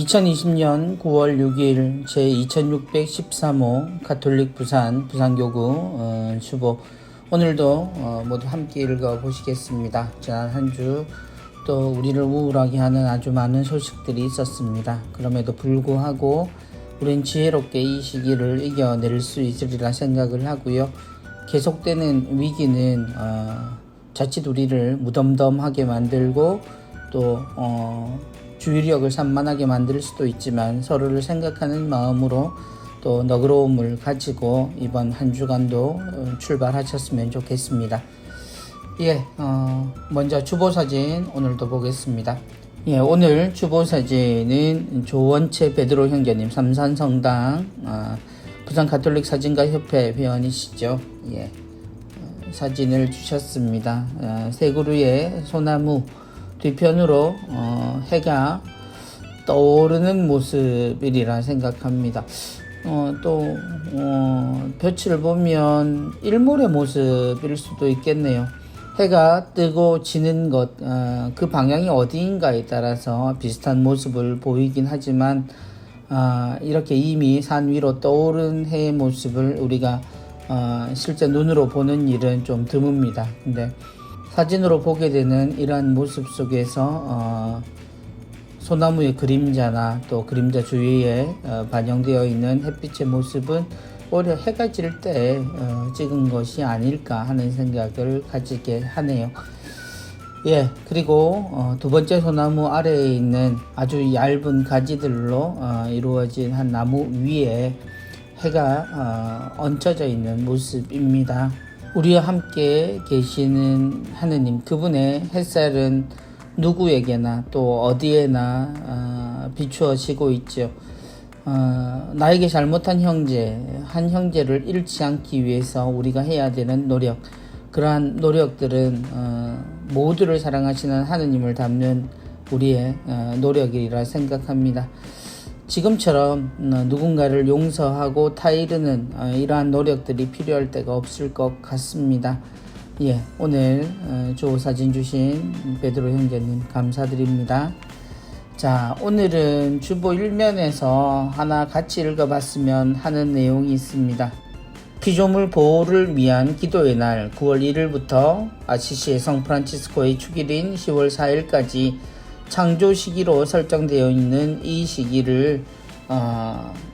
2020년 9월 6일 제2613호 가톨릭 부산교구 주보 오늘도 모두 함께 읽어보시겠습니다. 지난 한 주 또 우리를 우울하게 하는 아주 많은 소식들이 있었습니다. 그럼에도 불구하고 우린 지혜롭게 이 시기를 이겨낼 수 있으리라 생각을 하고요. 계속되는 위기는 자칫 우리를 무덤덤하게 만들고 또 주의력을 산만하게 만들 수도 있지만 서로를 생각하는 마음으로 또 너그러움을 가지고 이번 한 주간도 출발하셨으면 좋겠습니다. 먼저 주보사진 오늘도 보겠습니다. 오늘 주보사진은 조원채 베드로 형제님 삼산성당 부산 가톨릭 사진가 협회 회원이시죠. 사진을 주셨습니다. 세 그루의 소나무 뒤편으로 해가 떠오르는 모습이라 생각합니다. 또 볕을 보면 일몰의 모습일 수도 있겠네요. 해가 뜨고 지는 것, 그 방향이 어디인가에 따라서 비슷한 모습을 보이긴 하지만 이렇게 이미 산 위로 떠오른 해의 모습을 우리가 실제 눈으로 보는 일은 좀 드뭅니다. 근데 사진으로 보게 되는 이러한 모습 속에서 소나무의 그림자나 또 그림자 주위에 반영되어 있는 햇빛의 모습은 오히려 해가 질 때 찍은 것이 아닐까 하는 생각을 가지게 하네요. 그리고 두 번째 소나무 아래에 있는 아주 얇은 가지들로 이루어진 한 나무 위에 해가 얹혀져 있는 모습입니다. 우리와 함께 계시는 하느님, 그분의 햇살은 누구에게나 또 어디에나 비추어지고 있죠. 나에게 잘못한 형제, 한 형제를 잃지 않기 위해서 우리가 해야 되는 노력, 그러한 노력들은 모두를 사랑하시는 하느님을 닮는 우리의 노력이라 생각합니다. 지금처럼 누군가를 용서하고 타이르는 이러한 노력들이 필요할 때가 없을 것 같습니다. 오늘 조사진 주신 베드로 형제님 감사드립니다. 자, 오늘은 주보 1면에서 하나 같이 읽어봤으면 하는 내용이 있습니다. 피조물 보호를 위한 기도의 날 9월 1일부터 아시시의 성프란치스코의 축일인 10월 4일까지 창조 시기로 설정되어 있는 이 시기를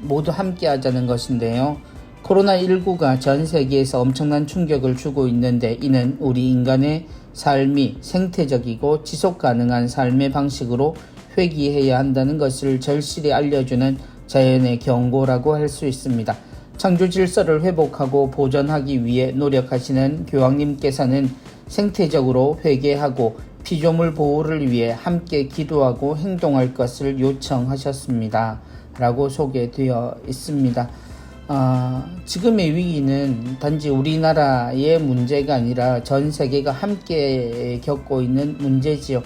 모두 함께 하자는 것인데요. 코로나19가 전 세계에서 엄청난 충격을 주고 있는데 이는 우리 인간의 삶이 생태적이고 지속 가능한 삶의 방식으로 회귀해야 한다는 것을 절실히 알려주는 자연의 경고라고 할 수 있습니다. 창조 질서를 회복하고 보존하기 위해 노력하시는 교황님께서는 생태적으로 회개하고 피조물 보호를 위해 함께 기도하고 행동할 것을 요청하셨습니다. 라고 소개되어 있습니다. 지금의 위기는 단지 우리나라의 문제가 아니라 전 세계가 함께 겪고 있는 문제지요.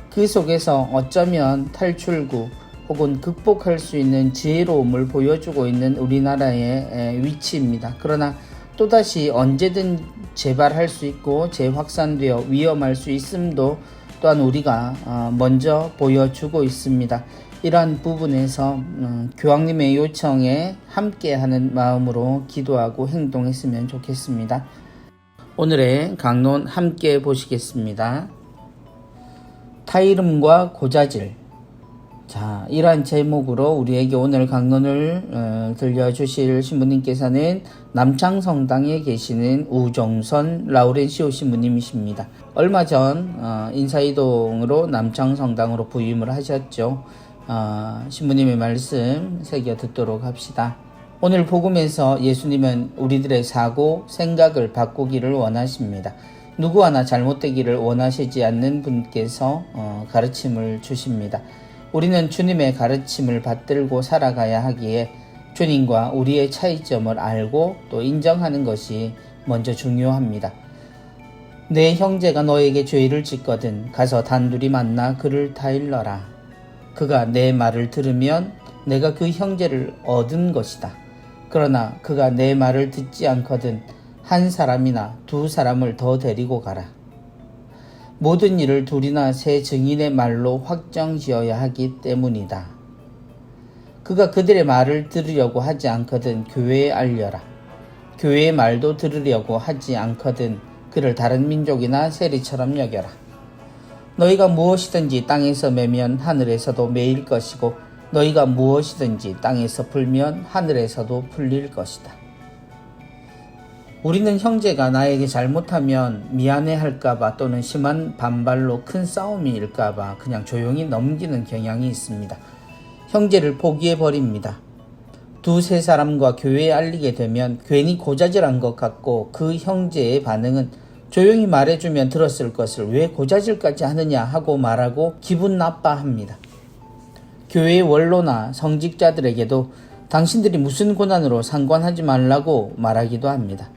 그 속에서 어쩌면 탈출구 혹은 극복할 수 있는 지혜로움을 보여주고 있는 우리나라의 위치입니다. 그러나 또다시 언제든 재발할 수 있고 재확산되어 위험할 수 있음도 또한 우리가 먼저 보여주고 있습니다. 이러한 부분에서 교황님의 요청에 함께하는 마음으로 기도하고 행동했으면 좋겠습니다. 오늘의 강론 함께 보시겠습니다. 타이름과 고자질. 자, 이러한 제목으로 우리에게 오늘 강론을 들려주실 신부님께서는 남창성당에 계시는 우종선 라우렌시오 신부님이십니다. 얼마 전 인사이동으로 남창성당으로 부임을 하셨죠. 신부님의 말씀 새겨 듣도록 합시다. 오늘 복음에서 예수님은 우리들의 사고, 생각을 바꾸기를 원하십니다. 누구 하나 잘못되기를 원하시지 않는 분께서 가르침을 주십니다. 우리는 주님의 가르침을 받들고 살아가야 하기에 주님과 우리의 차이점을 알고 또 인정하는 것이 먼저 중요합니다. 내 형제가 너에게 죄를 짓거든 가서 단둘이 만나 그를 타일러라. 그가 내 말을 들으면 내가 그 형제를 얻은 것이다. 그러나 그가 내 말을 듣지 않거든 한 사람이나 두 사람을 더 데리고 가라. 모든 일을 둘이나 세 증인의 말로 확정지어야 하기 때문이다. 그가 그들의 말을 들으려고 하지 않거든 교회에 알려라. 교회의 말도 들으려고 하지 않거든 그를 다른 민족이나 세리처럼 여겨라. 너희가 무엇이든지 땅에서 매면 하늘에서도 매일 것이고 너희가 무엇이든지 땅에서 풀면 하늘에서도 풀릴 것이다. 우리는 형제가 나에게 잘못하면 미안해할까봐 또는 심한 반발로 큰 싸움이 일까봐 그냥 조용히 넘기는 경향이 있습니다. 형제를 포기해버립니다. 두세 사람과 교회에 알리게 되면 괜히 고자질한 것 같고 그 형제의 반응은 조용히 말해주면 들었을 것을 왜 고자질까지 하느냐 하고 말하고 기분 나빠합니다. 교회의 원로나 성직자들에게도 당신들이 무슨 고난으로 상관하지 말라고 말하기도 합니다.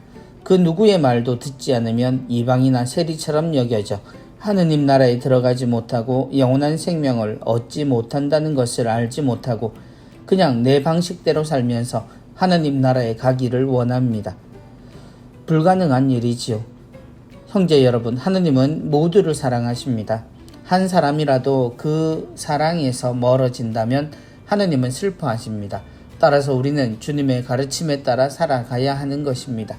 그 누구의 말도 듣지 않으면 이방이나 세리처럼 여겨져 하느님 나라에 들어가지 못하고 영원한 생명을 얻지 못한다는 것을 알지 못하고 그냥 내 방식대로 살면서 하느님 나라에 가기를 원합니다. 불가능한 일이지요. 형제 여러분, 하느님은 모두를 사랑하십니다. 한 사람이라도 그 사랑에서 멀어진다면 하느님은 슬퍼하십니다. 따라서 우리는 주님의 가르침에 따라 살아가야 하는 것입니다.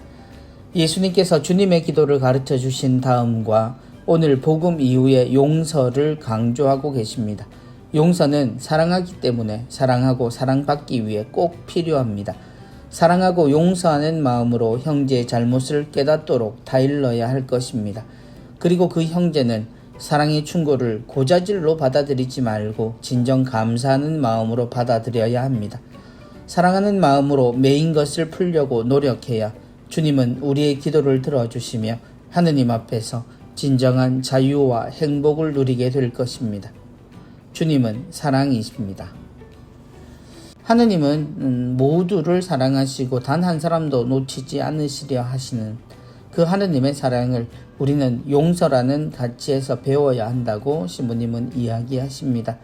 예수님께서 주님의 기도를 가르쳐 주신 다음과 오늘 복음 이후에 용서를 강조하고 계십니다. 용서는 사랑하기 때문에 사랑하고 사랑받기 위해 꼭 필요합니다. 사랑하고 용서하는 마음으로 형제의 잘못을 깨닫도록 다일러야 할 것입니다. 그리고 그 형제는 사랑의 충고를 고자질로 받아들이지 말고 진정 감사하는 마음으로 받아들여야 합니다. 사랑하는 마음으로 매인 것을 풀려고 노력해야 주님은 우리의 기도를 들어주시며 하느님 앞에서 진정한 자유와 행복을 누리게 될 것입니다. 주님은 사랑이십니다. 하느님은 모두를 사랑하시고 단 한 사람도 놓치지 않으시려 하시는 그 하느님의 사랑을 우리는 용서라는 가치에서 배워야 한다고 신부님은 이야기하십니다.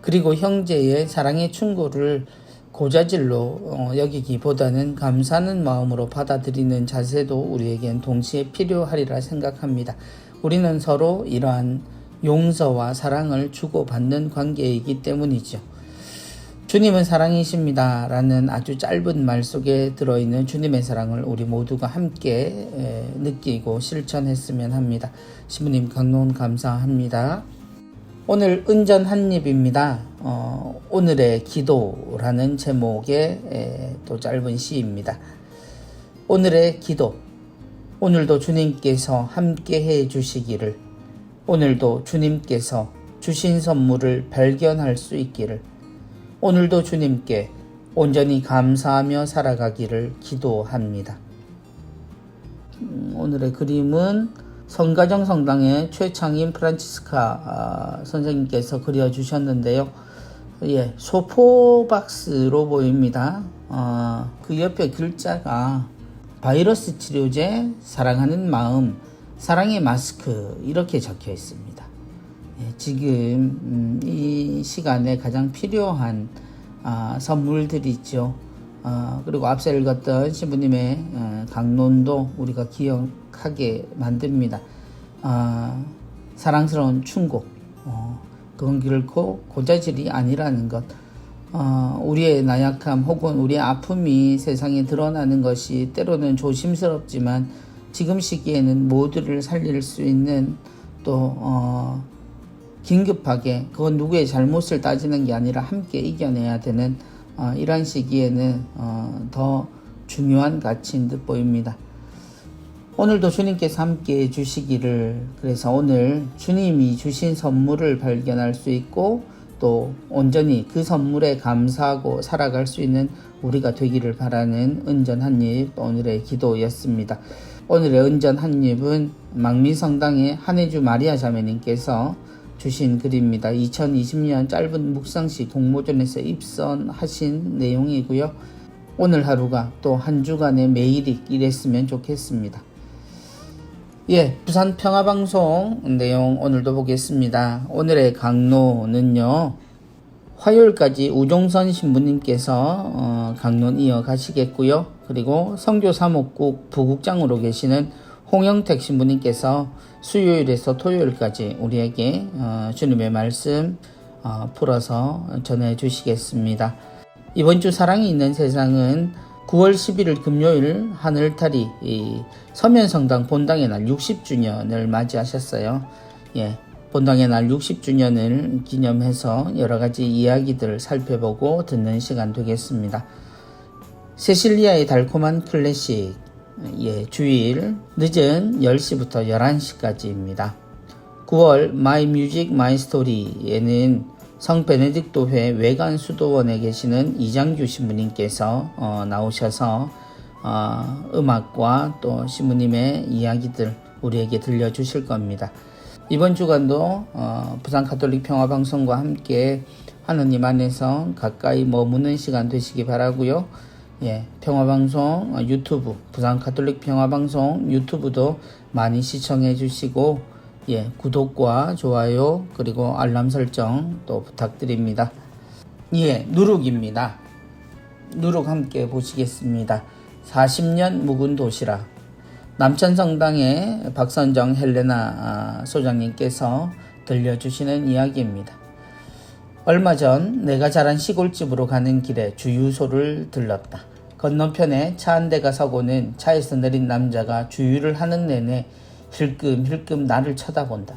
그리고 형제의 사랑의 충고를 고자질로 여기기보다는 감사하는 마음으로 받아들이는 자세도 우리에겐 동시에 필요하리라 생각합니다. 우리는 서로 이러한 용서와 사랑을 주고받는 관계이기 때문이죠. 주님은 사랑이십니다 라는 아주 짧은 말 속에 들어있는 주님의 사랑을 우리 모두가 함께 느끼고 실천했으면 합니다. 신부님 강론 감사합니다. 오늘 은전 한입입니다. 오늘의 기도라는 제목의 또 짧은 시입니다. 오늘의 기도. 오늘도 주님께서 함께 해 주시기를, 오늘도 주님께서 주신 선물을 발견할 수 있기를, 오늘도 주님께 온전히 감사하며 살아가기를 기도합니다. 오늘의 그림은 성가정 성당의 최창인 프란치스카 선생님께서 그려주셨는데요. 소포박스로 보입니다. 그 옆에 글자가 바이러스 치료제, 사랑하는 마음, 사랑의 마스크 이렇게 적혀 있습니다. 지금 이 시간에 가장 필요한 선물들이죠. 그리고 앞서 읽었던 신부님의 강론도 우리가 기억하게 만듭니다. 사랑스러운 충고, 그건 결코 고자질이 아니라는 것. 우리의 나약함 혹은 우리의 아픔이 세상에 드러나는 것이 때로는 조심스럽지만 지금 시기에는 모두를 살릴 수 있는 또 긴급하게 그건 누구의 잘못을 따지는 게 아니라 함께 이겨내야 되는 이러한 시기에는 더 중요한 가치인 듯 보입니다. 오늘도 주님께서 함께 해주시기를, 그래서 오늘 주님이 주신 선물을 발견할 수 있고 또 온전히 그 선물에 감사하고 살아갈 수 있는 우리가 되기를 바라는 은전 한입 오늘의 기도였습니다. 오늘의 은전 한입은 망미성당의 한혜주 마리아 자매님께서 주신 글입니다. 2020년 짧은 묵상시 공모전에서 입선하신 내용이고요. 오늘 하루가 또 한 주간의 매일이 이랬으면 좋겠습니다. 부산 평화방송 내용 오늘도 보겠습니다. 오늘의 강론은요, 화요일까지 우종선 신부님께서 강론 이어가시겠고요. 그리고 성교사목국 부국장으로 계시는 홍영택 신부님께서 수요일에서 토요일까지 우리에게 주님의 말씀 풀어서 전해 주시겠습니다. 이번 주 사랑이 있는 세상은 9월 11일 금요일 하늘탈이 서면성당 본당의 날 60주년을 맞이하셨어요. 예, 본당의 날 60주년을 기념해서 여러가지 이야기들을 살펴보고 듣는 시간 되겠습니다. 세실리아의 달콤한 클래식, 주일 늦은 10시부터 11시까지입니다. 9월 My Music My Story에는 성 베네딕토회 외관 수도원에 계시는 이장규 신부님께서 나오셔서 음악과 또 신부님의 이야기들 우리에게 들려주실 겁니다. 이번 주간도 부산 가톨릭 평화방송과 함께 하느님 안에서 가까이 머무는 시간 되시기 바라고요. 평화방송 유튜브, 부산 가톨릭 평화방송 유튜브도 많이 시청해 주시고 구독과 좋아요 그리고 알람 설정 또 부탁드립니다. 누룩입니다. 누룩 함께 보시겠습니다. 40년 묵은 도시락. 남천성당의 박선정 헬레나 소장님께서 들려주시는 이야기입니다. 얼마 전 내가 자란 시골집으로 가는 길에 주유소를 들렀다. 건너편에 차 한 대가 서고는 차에서 내린 남자가 주유를 하는 내내 힐끔힐끔 나를 쳐다본다.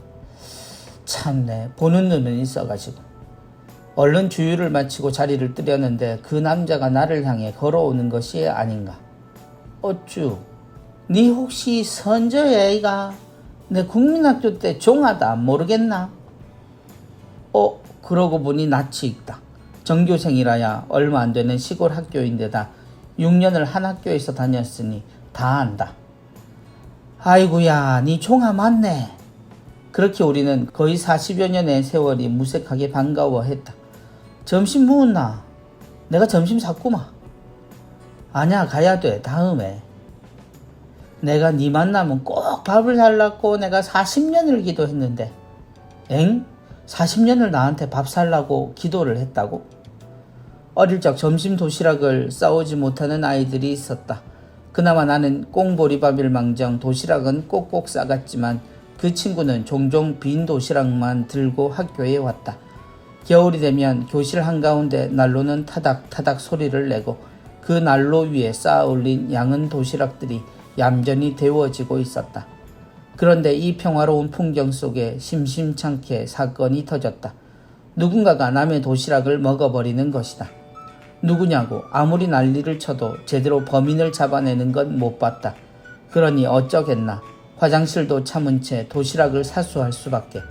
참내, 보는 눈은 있어가지고. 얼른 주유를 마치고 자리를 뜨려는데 그 남자가 나를 향해 걸어오는 것이 아닌가. 어쭈, 니 혹시 선저야 이가? 내 국민학교 때 종하다 모르겠나? 그러고 보니 낯이 익다. 전교생이라야 얼마 안 되는 시골 학교인데다 6년을 한 학교에서 다녔으니 다 안다. 아이고야, 니 종아 맞네. 그렇게 우리는 거의 40여 년의 세월이 무색하게 반가워했다. 점심 먹었나? 내가 점심 샀구마. 아냐, 가야 돼, 다음에. 내가 니 만나면 꼭 밥을 살라고 내가 40년을 기도했는데. 엥? 40년을 나한테 밥 살라고 기도를 했다고? 어릴 적 점심 도시락을 싸오지 못하는 아이들이 있었다. 그나마 나는 꽁보리밥일 망정 도시락은 꼭꼭 싸갔지만 그 친구는 종종 빈 도시락만 들고 학교에 왔다. 겨울이 되면 교실 한가운데 난로는 타닥타닥 소리를 내고 그 난로 위에 쌓아 올린 양은 도시락들이 얌전히 데워지고 있었다. 그런데 이 평화로운 풍경 속에 심심찮게 사건이 터졌다. 누군가가 남의 도시락을 먹어버리는 것이다. 누구냐고 아무리 난리를 쳐도 제대로 범인을 잡아내는 건 못 봤다. 그러니 어쩌겠나. 화장실도 참은 채 도시락을 사수할 수밖에.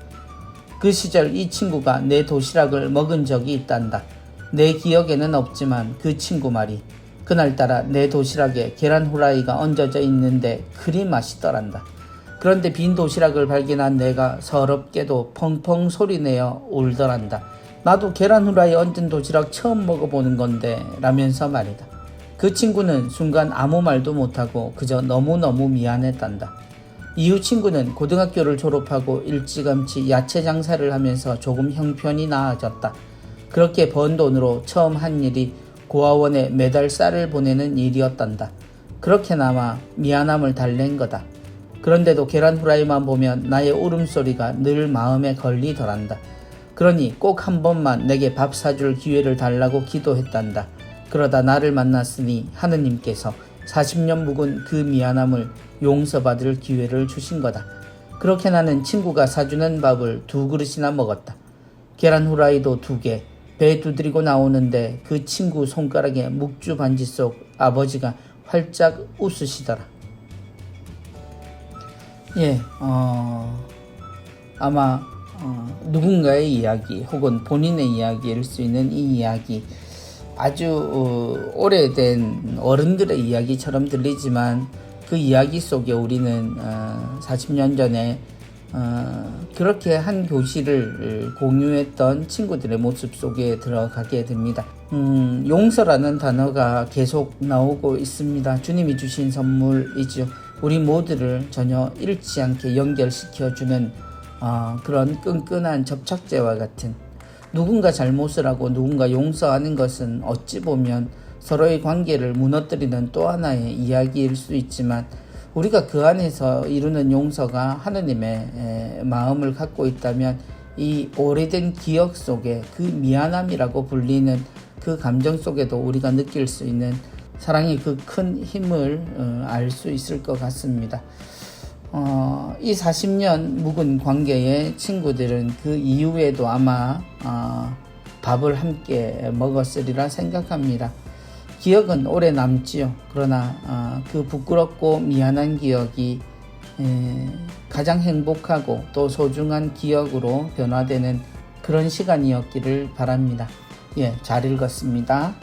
그 시절 이 친구가 내 도시락을 먹은 적이 있단다. 내 기억에는 없지만 그 친구 말이 그날따라 내 도시락에 계란 후라이가 얹어져 있는데 그리 맛있더란다. 그런데 빈 도시락을 발견한 내가 서럽게도 펑펑 소리내어 울더란다. 나도 계란 후라이 얹은 도시락 처음 먹어보는 건데 라면서 말이다. 그 친구는 순간 아무 말도 못하고 그저 너무너무 미안했단다. 이후 친구는 고등학교를 졸업하고 일찌감치 야채 장사를 하면서 조금 형편이 나아졌다. 그렇게 번 돈으로 처음 한 일이 고아원에 매달 쌀을 보내는 일이었단다. 그렇게나마 미안함을 달랜 거다. 그런데도 계란 후라이만 보면 나의 울음소리가 늘 마음에 걸리더란다. 그러니 꼭 한 번만 내게 밥 사줄 기회를 달라고 기도했단다. 그러다 나를 만났으니 하느님께서 40년 묵은 그 미안함을 용서받을 기회를 주신 거다. 그렇게 나는 친구가 사주는 밥을 2그릇이나 먹었다. 계란 후라이도 2개, 배 두드리고 나오는데 그 친구 손가락에 묵주 반지 속 아버지가 활짝 웃으시더라. 아마 누군가의 이야기 혹은 본인의 이야기일 수 있는 이 이야기 아주 오래된 어른들의 이야기처럼 들리지만 그 이야기 속에 우리는 40년 전에 그렇게 한 교실을 공유했던 친구들의 모습 속에 들어가게 됩니다. 용서라는 단어가 계속 나오고 있습니다. 주님이 주신 선물이죠. 우리 모두를 전혀 잃지 않게 연결시켜주는 그런 끈끈한 접착제와 같은, 누군가 잘못을 하고 누군가 용서하는 것은 어찌 보면 서로의 관계를 무너뜨리는 또 하나의 이야기일 수 있지만 우리가 그 안에서 이루는 용서가 하느님의 마음을 갖고 있다면 이 오래된 기억 속에 그 미안함이라고 불리는 그 감정 속에도 우리가 느낄 수 있는 사랑의 그 큰 힘을 알 수 있을 것 같습니다. 이 40년 묵은 관계의 친구들은 그 이후에도 아마 밥을 함께 먹었으리라 생각합니다. 기억은 오래 남지요. 그러나 그 부끄럽고 미안한 기억이 가장 행복하고 또 소중한 기억으로 변화되는 그런 시간이었기를 바랍니다. 잘 읽었습니다.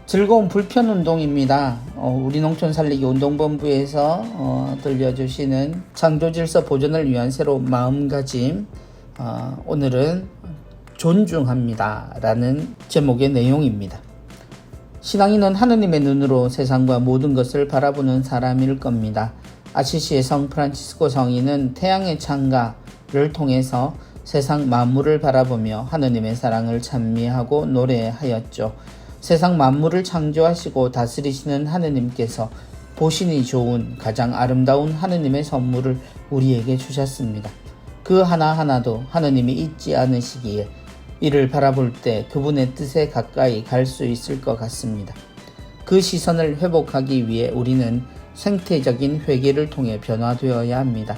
즐거운 불편운동입니다. 우리 농촌 살리기 운동본부에서 들려주시는 창조질서 보존을 위한 새로운 마음가짐, 오늘은 존중합니다 라는 제목의 내용입니다. 신앙인은 하느님의 눈으로 세상과 모든 것을 바라보는 사람일 겁니다. 아시시의 성 프란치스코 성인은 태양의 창가를 통해서 세상 만물을 바라보며 하느님의 사랑을 찬미하고 노래하였죠. 세상 만물을 창조하시고 다스리시는 하느님께서 보신이 좋은 가장 아름다운 하느님의 선물을 우리에게 주셨습니다. 그 하나하나도 하느님이 잊지 않으시기에 이를 바라볼 때 그분의 뜻에 가까이 갈 수 있을 것 같습니다. 그 시선을 회복하기 위해 우리는 생태적인 회개를 통해 변화되어야 합니다.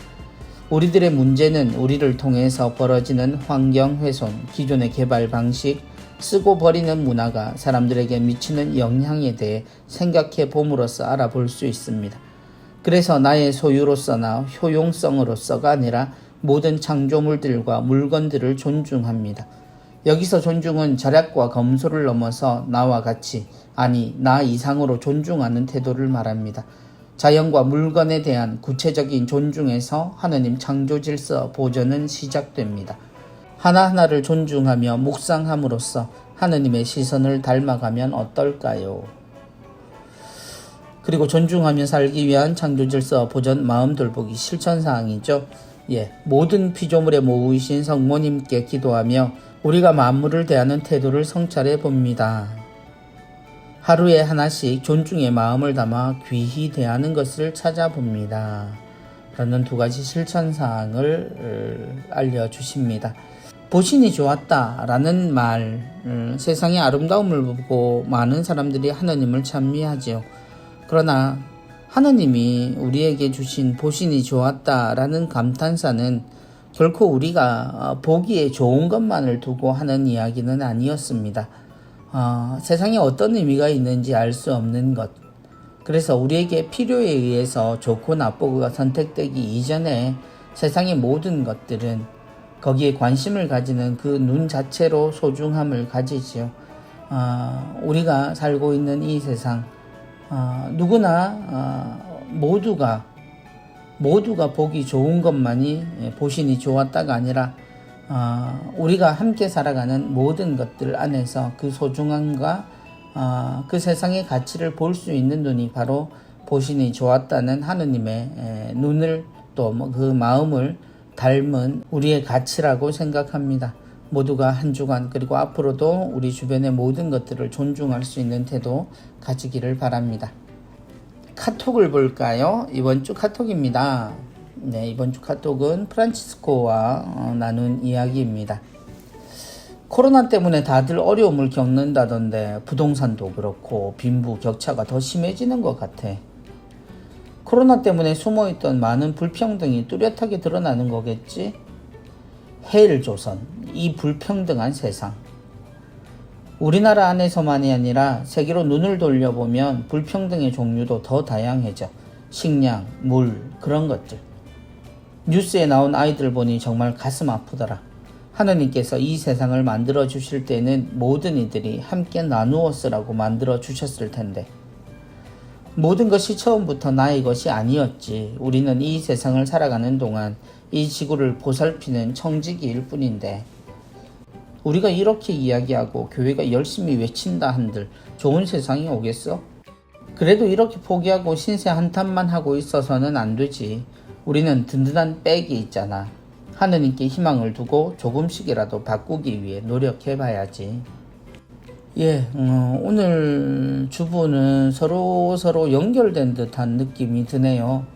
우리들의 문제는 우리를 통해서 벌어지는 환경훼손, 기존의 개발 방식, 쓰고 버리는 문화가 사람들에게 미치는 영향에 대해 생각해 봄으로써 알아볼 수 있습니다. 그래서 나의 소유로서나 효용성으로서가 아니라 모든 창조물들과 물건들을 존중합니다. 여기서 존중은 절약과 검소를 넘어서 나와 같이, 아니 나 이상으로 존중하는 태도를 말합니다. 자연과 물건에 대한 구체적인 존중에서 하느님 창조질서 보존은 시작됩니다. 하나하나를 존중하며 묵상함으로써 하느님의 시선을 닮아가면 어떨까요? 그리고 존중하며 살기 위한 창조질서 보존 마음 돌보기 실천사항이죠. 모든 피조물의 모으이신 성모님께 기도하며 우리가 만물을 대하는 태도를 성찰해 봅니다. 하루에 하나씩 존중의 마음을 담아 귀히 대하는 것을 찾아봅니다. 라는 두 가지 실천사항을 알려주십니다. 보신이 좋았다 라는 말, 세상의 아름다움을 보고 많은 사람들이 하느님을 찬미하지요. 그러나 하느님이 우리에게 주신 보신이 좋았다 라는 감탄사는 결코 우리가 보기에 좋은 것만을 두고 하는 이야기는 아니었습니다. 세상에 어떤 의미가 있는지 알 수 없는 것, 그래서 우리에게 필요에 의해서 좋고 나쁘고가 선택되기 이전에 세상의 모든 것들은 거기에 관심을 가지는 그 눈 자체로 소중함을 가지지요. 우리가 살고 있는 이 세상, 누구나 모두가 보기 좋은 것만이 보신이 좋았다가 아니라 우리가 함께 살아가는 모든 것들 안에서 그 소중함과 그 세상의 가치를 볼 수 있는 눈이 바로 보신이 좋았다는 하느님의 눈을 또 그 마음을 닮은 우리의 가치라고 생각합니다. 모두가 한 주간 그리고 앞으로도 우리 주변의 모든 것들을 존중할 수 있는 태도 가지기를 바랍니다. 카톡을 볼까요? 이번 주 카톡입니다. 이번 주 카톡은 프란치스코와 나눈 이야기입니다. 코로나 때문에 다들 어려움을 겪는다던데 부동산도 그렇고 빈부 격차가 더 심해지는 것 같아. 코로나 때문에 숨어있던 많은 불평등이 뚜렷하게 드러나는 거겠지? 해일 조선, 이 불평등한 세상. 우리나라 안에서만이 아니라 세계로 눈을 돌려보면 불평등의 종류도 더 다양해져. 식량, 물, 그런 것들. 뉴스에 나온 아이들 보니 정말 가슴 아프더라. 하느님께서 이 세상을 만들어 주실 때는 모든 이들이 함께 나누어 쓰라고 만들어 주셨을 텐데 모든 것이 처음부터 나의 것이 아니었지. 우리는 이 세상을 살아가는 동안 이 지구를 보살피는 청지기일 뿐인데 우리가 이렇게 이야기하고 교회가 열심히 외친다 한들 좋은 세상이 오겠어? 그래도 이렇게 포기하고 신세 한탄만 하고 있어서는 안 되지. 우리는 든든한 백이 있잖아. 하느님께 희망을 두고 조금씩이라도 바꾸기 위해 노력해 봐야지. 오늘 주부는 서로 연결된 듯한 느낌이 드네요.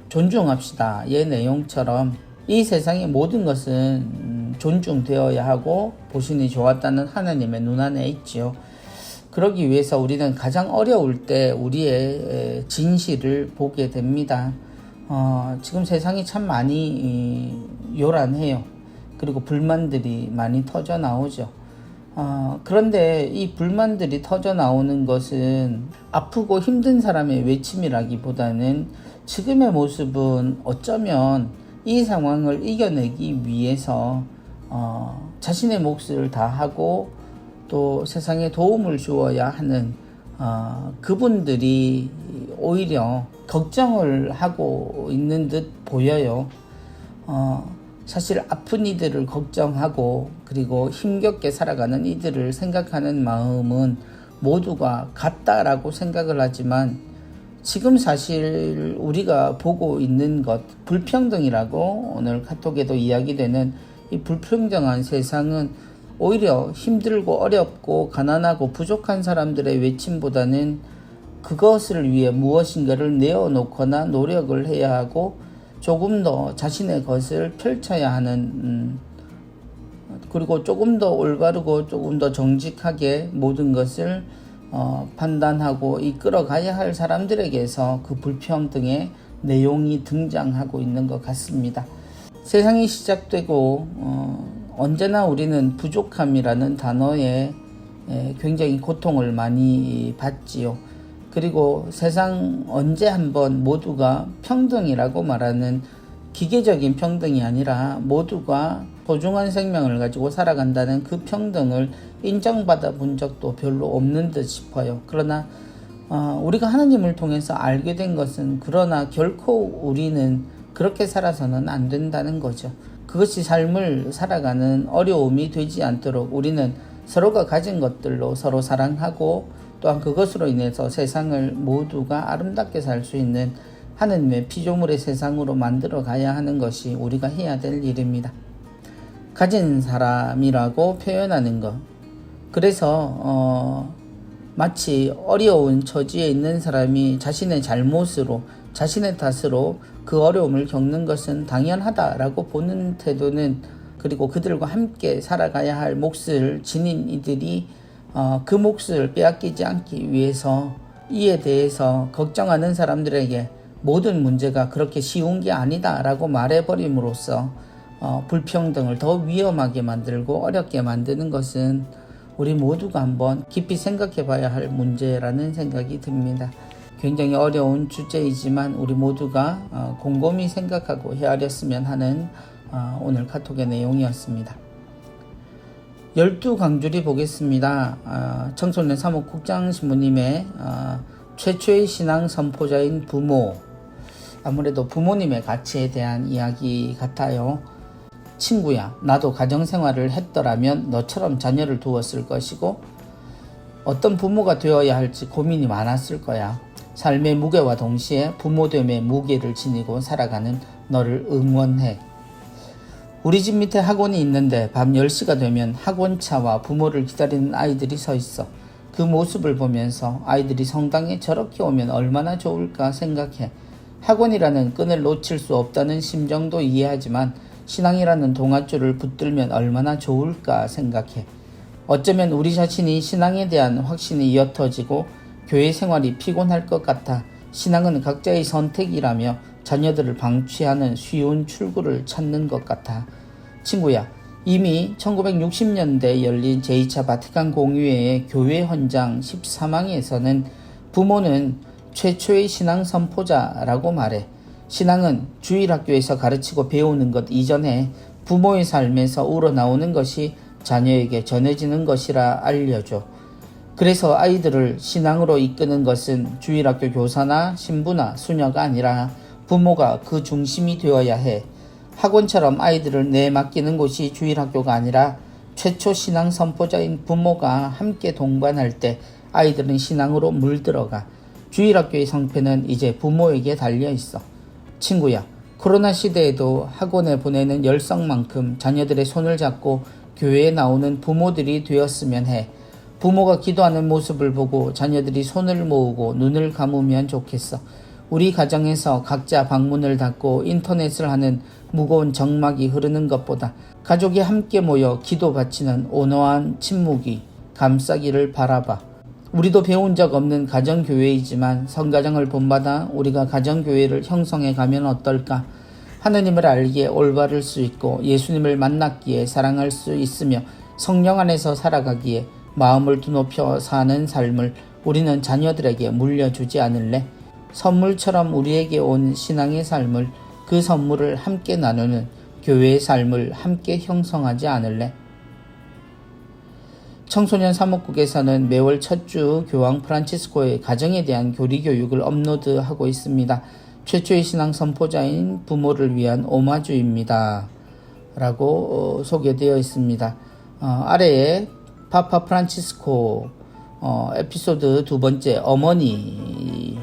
존중합시다. 내용처럼 이 세상의 모든 것은 존중되어야 하고 보신이 좋았다는 하나님의 눈 안에 있지요. 그러기 위해서 우리는 가장 어려울 때 우리의 진실을 보게 됩니다. 지금 세상이 참 많이 요란해요. 그리고 불만들이 많이 터져 나오죠. 그런데 이 불만들이 터져 나오는 것은 아프고 힘든 사람의 외침이라기보다는 지금의 모습은 어쩌면 이 상황을 이겨내기 위해서 자신의 몫을 다하고 또 세상에 도움을 주어야 하는 그분들이 오히려 걱정을 하고 있는 듯 보여요. 사실 아픈 이들을 걱정하고 그리고 힘겹게 살아가는 이들을 생각하는 마음은 모두가 같다라고 생각을 하지만 지금 사실 우리가 보고 있는 것, 불평등이라고 오늘 카톡에도 이야기되는 이 불평등한 세상은 오히려 힘들고 어렵고 가난하고 부족한 사람들의 외침보다는 그것을 위해 무엇인가를 내어놓거나 노력을 해야 하고 조금 더 자신의 것을 펼쳐야 하는 그리고 조금 더 올바르고 조금 더 정직하게 모든 것을 판단하고 이끌어가야 할 사람들에게서 그 불평등의 내용이 등장하고 있는 것 같습니다. 세상이 시작되고 언제나 우리는 부족함이라는 단어에 굉장히 고통을 많이 받지요. 그리고 세상 언제 한번 모두가 평등이라고 말하는 기계적인 평등이 아니라 모두가 소중한 생명을 가지고 살아간다는 그 평등을 인정받아 본 적도 별로 없는 듯 싶어요. 그러나 우리가 하나님을 통해서 알게 된 것은 그러나 결코 우리는 그렇게 살아서는 안 된다는 거죠. 그것이 삶을 살아가는 어려움이 되지 않도록 우리는 서로가 가진 것들로 서로 사랑하고 또한 그것으로 인해서 세상을 모두가 아름답게 살 수 있는 하느님의 피조물의 세상으로 만들어 가야 하는 것이 우리가 해야 될 일입니다. 가진 사람이라고 표현하는 것. 그래서 마치 어려운 처지에 있는 사람이 자신의 잘못으로 자신의 탓으로 그 어려움을 겪는 것은 당연하다라고 보는 태도는 그리고 그들과 함께 살아가야 할 몫을 지닌 이들이 그 몫을 빼앗기지 않기 위해서 이에 대해서 걱정하는 사람들에게 모든 문제가 그렇게 쉬운 게 아니다라고 말해버림으로써 불평등을 더 위험하게 만들고 어렵게 만드는 것은 우리 모두가 한번 깊이 생각해 봐야 할 문제라는 생각이 듭니다. 굉장히 어려운 주제이지만 우리 모두가 곰곰이 생각하고 헤아렸으면 하는 오늘 카톡의 내용이었습니다. 12강줄이 보겠습니다. 청소년 사무국장 신부님의 최초의 신앙 선포자인 부모, 아무래도 부모님의 가치에 대한 이야기 같아요. 친구야, 나도 가정생활을 했더라면 너처럼 자녀를 두었을 것이고 어떤 부모가 되어야 할지 고민이 많았을 거야. 삶의 무게와 동시에 부모됨의 무게를 지니고 살아가는 너를 응원해. 우리 집 밑에 학원이 있는데 밤 10시가 되면 학원차와 부모를 기다리는 아이들이 서 있어. 그 모습을 보면서 아이들이 성당에 저렇게 오면 얼마나 좋을까 생각해. 학원이라는 끈을 놓칠 수 없다는 심정도 이해하지만 신앙이라는 동아줄을 붙들면 얼마나 좋을까 생각해. 어쩌면 우리 자신이 신앙에 대한 확신이 옅어지고 교회 생활이 피곤할 것 같아 신앙은 각자의 선택이라며 자녀들을 방치하는 쉬운 출구를 찾는 것 같아. 친구야, 이미 1960년대에 열린 제2차 바티칸 공의회의 교회 헌장 13항에서는 부모는 최초의 신앙 선포자라고 말해. 신앙은 주일학교에서 가르치고 배우는 것 이전에 부모의 삶에서 우러나오는 것이 자녀에게 전해지는 것이라 알려줘. 그래서 아이들을 신앙으로 이끄는 것은 주일학교 교사나 신부나 수녀가 아니라 부모가 그 중심이 되어야 해. 학원처럼 아이들을 내맡기는 곳이 주일학교가 아니라 최초 신앙 선포자인 부모가 함께 동반할 때 아이들은 신앙으로 물들어가. 주일학교의 성패는 이제 부모에게 달려있어. 친구야, 코로나 시대에도 학원에 보내는 열성만큼 자녀들의 손을 잡고 교회에 나오는 부모들이 되었으면 해. 부모가 기도하는 모습을 보고 자녀들이 손을 모으고 눈을 감으면 좋겠어. 우리 가정에서 각자 방문을 닫고 인터넷을 하는 무거운 정막이 흐르는 것보다 가족이 함께 모여 기도 바치는 온화한 침묵이 감싸기를 바라봐. 우리도 배운 적 없는 가정교회이지만 성가정을 본받아 우리가 가정교회를 형성해 가면 어떨까? 하느님을 알기에 올바를 수 있고 예수님을 만났기에 사랑할 수 있으며 성령 안에서 살아가기에 마음을 두높여 사는 삶을 우리는 자녀들에게 물려주지 않을래? 선물처럼 우리에게 온 신앙의 삶을, 그 선물을 함께 나누는 교회의 삶을 함께 형성하지 않을래? 청소년 사목국에서는 매월 첫 주 교황 프란치스코의 가정에 대한 교리 교육을 업로드하고 있습니다. 최초의 신앙 선포자인 부모를 위한 오마주입니다. 라고 소개되어 있습니다. 아래에 파파 프란치스코 에피소드 2번째 어머니라는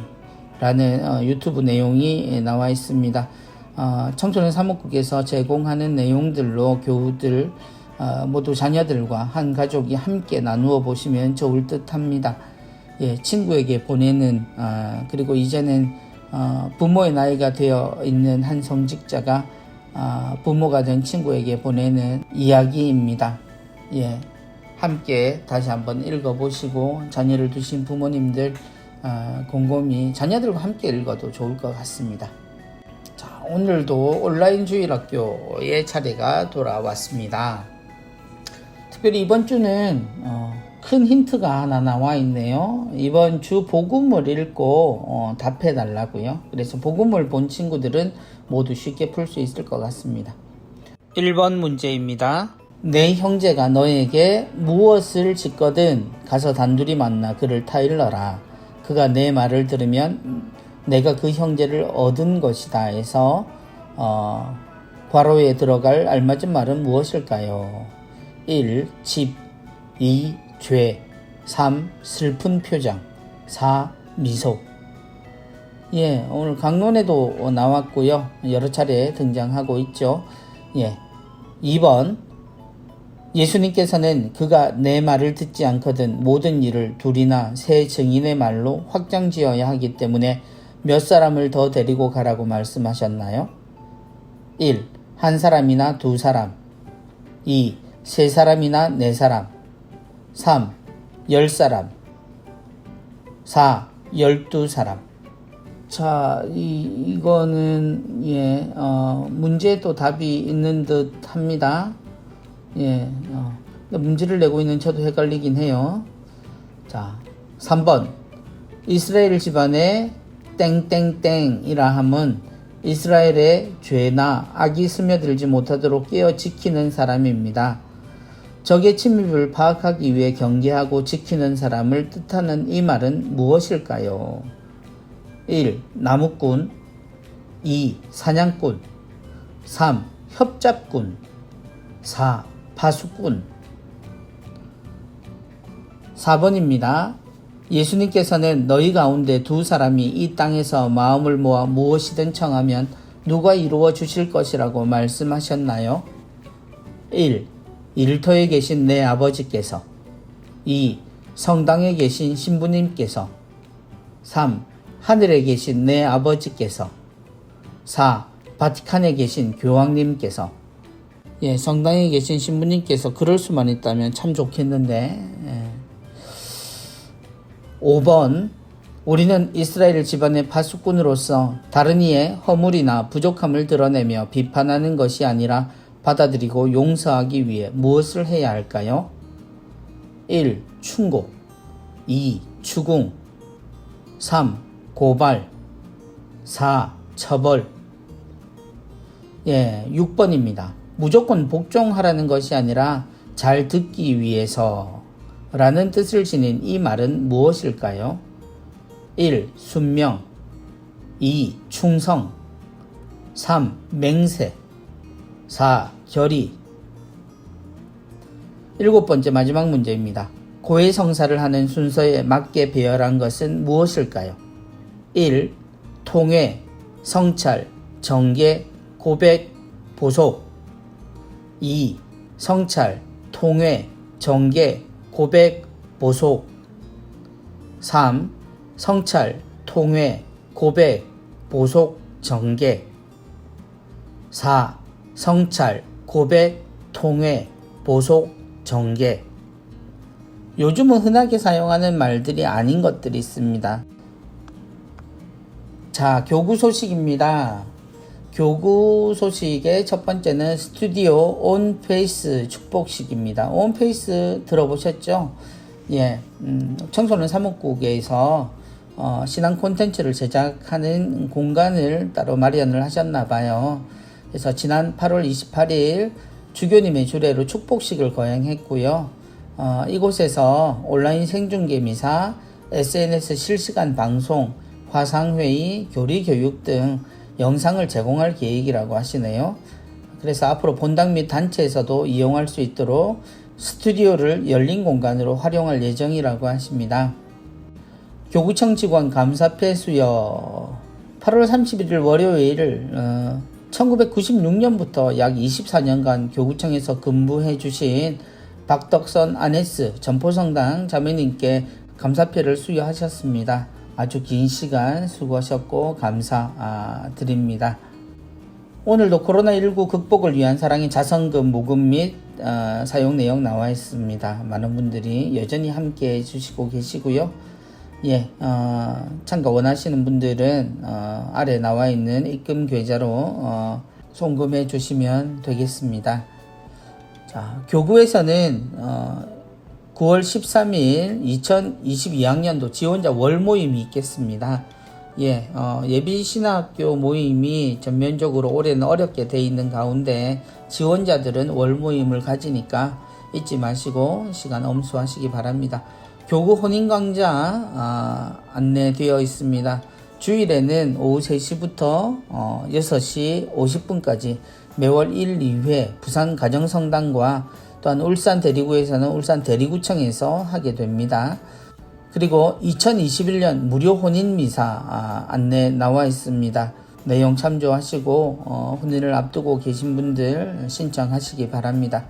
유튜브 내용이 나와 있습니다. 청소년 사목국에서 제공하는 내용들로 교우들 모두 자녀들과 한 가족이 함께 나누어 보시면 좋을 듯 합니다. 예, 친구에게 보내는 그리고 이제는 부모의 나이가 되어 있는 한 성직자가 부모가 된 친구에게 보내는 이야기입니다. 예, 함께 다시 한번 읽어보시고 자녀를 두신 부모님들 곰곰이 자녀들과 함께 읽어도 좋을 것 같습니다. 자, 오늘도 온라인 주일학교의 차례가 돌아왔습니다. 특별히 이번 주는 큰 힌트가 하나 나와 있네요. 이번 주 복음을 읽고 답해 달라고요. 그래서 복음을 본 친구들은 모두 쉽게 풀 수 있을 것 같습니다. 1번 문제입니다. 내 형제가 너에게 무엇을 짓거든 가서 단둘이 만나 그를 타일러라. 그가 내 말을 들으면 내가 그 형제를 얻은 것이다 해서 괄호에 들어갈 알맞은 말은 무엇일까요? 1. 집 2. 죄 3. 슬픈 표정 4. 미소. 예, 오늘 강론에도 나왔고요. 여러 차례 등장하고 있죠. 예, 2번 예수님께서는 그가 내 말을 듣지 않거든 모든 일을 둘이나 세 증인의 말로 확장지어야 하기 때문에 몇 사람을 더 데리고 가라고 말씀하셨나요? 1. 한 사람이나 두 사람 2. 세 사람이나 네 사람 3. 10사람 4. 12사람. 자, 이거는 예, 문제도 답이 있는 듯 합니다. 예, 문제를 내고 있는 저도 헷갈리긴 해요. 자, 3번 이스라엘 집안의 땡땡땡이라 함은 이스라엘의 죄나 악이 스며들지 못하도록 깨어 지키는 사람입니다. 적의 침입을 파악하기 위해 경계하고 지키는 사람을 뜻하는 이 말은 무엇일까요? 1. 나무꾼 2. 사냥꾼 3. 협잡꾼 4. 파수꾼. 4번입니다. 예수님께서는 너희 가운데 두 사람이 이 땅에서 마음을 모아 무엇이든 청하면 누가 이루어 주실 것이라고 말씀하셨나요? 1. 일터에 계신 내 아버지께서 2. 성당에 계신 신부님께서 3. 하늘에 계신 내 아버지께서 4. 바티칸에 계신 교황님께서. 예, 성당에 계신 신부님께서 그럴 수만 있다면 참 좋겠는데. 예. 5번 우리는 이스라엘 집안의 파수꾼으로서 다른 이의 허물이나 부족함을 드러내며 비판하는 것이 아니라 받아들이고 용서하기 위해 무엇을 해야 할까요? 1. 충고 2. 추궁 3. 고발 4. 처벌. 예, 6번입니다. 무조건 복종하라는 것이 아니라 잘 듣기 위해서 라는 뜻을 지닌 이 말은 무엇일까요? 1. 순명 2. 충성 3. 맹세 4. 결의. 7번째 마지막 문제입니다. 고해성사를 하는 순서에 맞게 배열한 것은 무엇일까요? 1. 통회, 성찰, 정계, 고백, 보속 2. 성찰, 통회, 정계, 고백, 보속 3. 성찰, 통회, 고백, 보속, 정계. 4. 성찰, 고백, 통회, 보속, 정계. 요즘은 흔하게 사용하는 말들이 아닌 것들이 있습니다. 자, 교구 소식입니다. 교구 소식의 첫 번째는 스튜디오 온페이스 축복식입니다. 온페이스 들어보셨죠? 예, 청소년 사목국에서 신앙 콘텐츠를 제작하는 공간을 따로 마련을 하셨나봐요. 그래서 지난 8월 28일 주교님의 주례로 축복식을 거행했고요. 이곳에서 온라인 생중계 미사, SNS 실시간 방송, 화상회의, 교리교육 등 영상을 제공할 계획이라고 하시네요. 그래서 앞으로 본당 및 단체에서도 이용할 수 있도록 스튜디오를 열린 공간으로 활용할 예정이라고 하십니다. 교구청 직원 감사패 수여. 8월 31일 월요일 1996년부터 약 24년간 교구청에서 근무해 주신 박덕선 아네스 전포성당 자매님께 감사패를 수여하셨습니다. 아주 긴 시간 수고하셨고 감사드립니다. 오늘도 코로나19 극복을 위한 사랑의 자선금 모금 및 사용 내용 나와 있습니다. 많은 분들이 여전히 함께 해주시고 계시고요. 예, 참가 원하시는 분들은 아래 나와 있는 입금 계좌로 송금해 주시면 되겠습니다. 자, 교구에서는 9월 13일 2022학년도 지원자 월 모임이 있겠습니다. 예, 예비신학교 모임이 전면적으로 올해는 어렵게 돼 있는 가운데 지원자들은 월 모임을 가지니까 잊지 마시고 시간 엄수하시기 바랍니다. 교구 혼인강좌 안내되어 있습니다. 주일에는 오후 3시부터 6시 50분까지 매월 1, 2회 부산 가정성당과 또한 울산 대리구에서는 울산 대리구청에서 하게 됩니다. 그리고 2021년 무료 혼인미사 안내 나와 있습니다. 내용 참조하시고 혼인을 앞두고 계신 분들 신청하시기 바랍니다.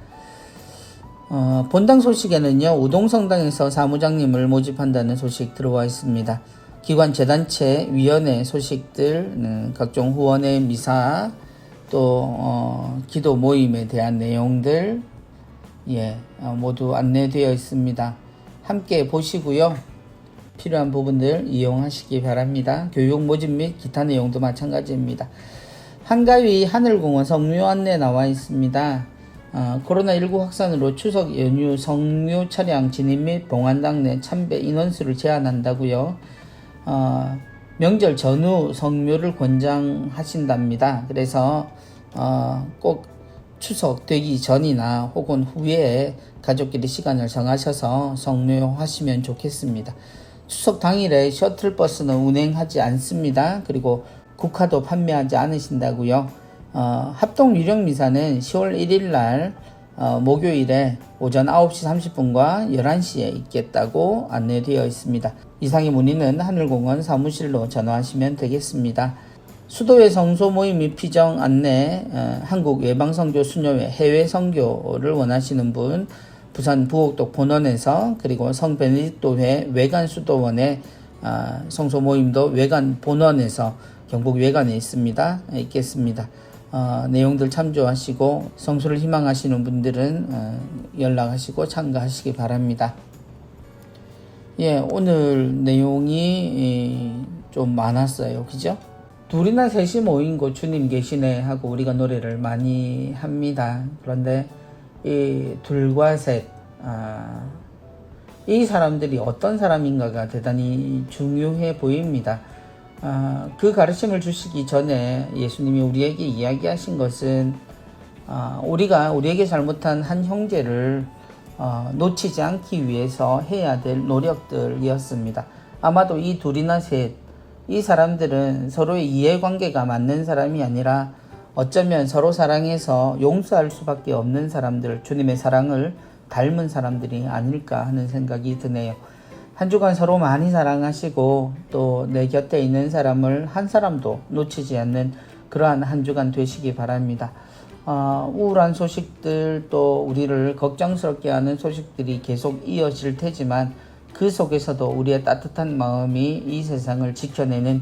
본당 소식에는요, 우동성당에서 사무장님을 모집한다는 소식 들어와 있습니다. 기관 재단체 위원회 소식들, 각종 후원의 미사, 또 기도 모임에 대한 내용들 모두 안내되어 있습니다. 함께 보시고요. 필요한 부분들 이용하시기 바랍니다. 교육 모집 및 기타 내용도 마찬가지입니다. 한가위 하늘공원 성묘 안내 나와 있습니다. 코로나19 확산으로 추석 연휴 성묘 차량 진입 및 봉안당 내 참배 인원수를 제한한다고요. 명절 전후 성묘를 권장하신답니다. 그래서 꼭 추석 되기 전이나 혹은 후에 가족끼리 시간을 정하셔서 성묘하시면 좋겠습니다. 추석 당일에 셔틀버스는 운행하지 않습니다. 그리고 국화도 판매하지 않으신다고요. 합동 유령 미사는 10월 1일 날 목요일에 오전 9시 30분과 11시에 있겠다고 안내되어 있습니다. 이상의 문의는 하늘공원 사무실로 전화하시면 되겠습니다. 수도회 성소 모임 및 피정 안내, 한국 외방선교 수녀회 해외 선교를 원하시는 분, 부산 부곡동 본원에서, 그리고 성베네딕토회 외관 수도원의 성소 모임도 외관 본원에서 경북 외관에 있겠습니다. 내용들 참조하시고 성소를 희망하시는 분들은 연락하시고 참가하시기 바랍니다. 예, 오늘 내용이 좀 많았어요. 그죠? 둘이나 셋이 모인 곳 주님 계시네 하고 우리가 노래를 많이 합니다. 그런데 이 둘과 셋, 이 사람들이 어떤 사람인가가 대단히 중요해 보입니다. 그 가르침을 주시기 전에 예수님이 우리에게 이야기하신 것은 우리에게 잘못한 한 형제를 놓치지 않기 위해서 해야 될 노력들이었습니다. 아마도 이 둘이나 셋, 이 사람들은 서로의 이해관계가 맞는 사람이 아니라 어쩌면 서로 사랑해서 용서할 수밖에 없는 사람들, 주님의 사랑을 닮은 사람들이 아닐까 하는 생각이 드네요. 한 주간 서로 많이 사랑하시고 또 내 곁에 있는 사람을 한 사람도 놓치지 않는 그러한 한 주간 되시기 바랍니다. 우울한 소식들 또 우리를 걱정스럽게 하는 소식들이 계속 이어질 테지만 그 속에서도 우리의 따뜻한 마음이 이 세상을 지켜내는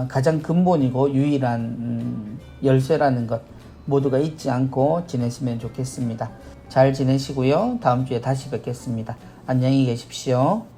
가장 근본이고 유일한 열쇠라는 것 모두가 잊지 않고 지내시면 좋겠습니다. 잘 지내시고요. 다음 주에 다시 뵙겠습니다. 안녕히 계십시오.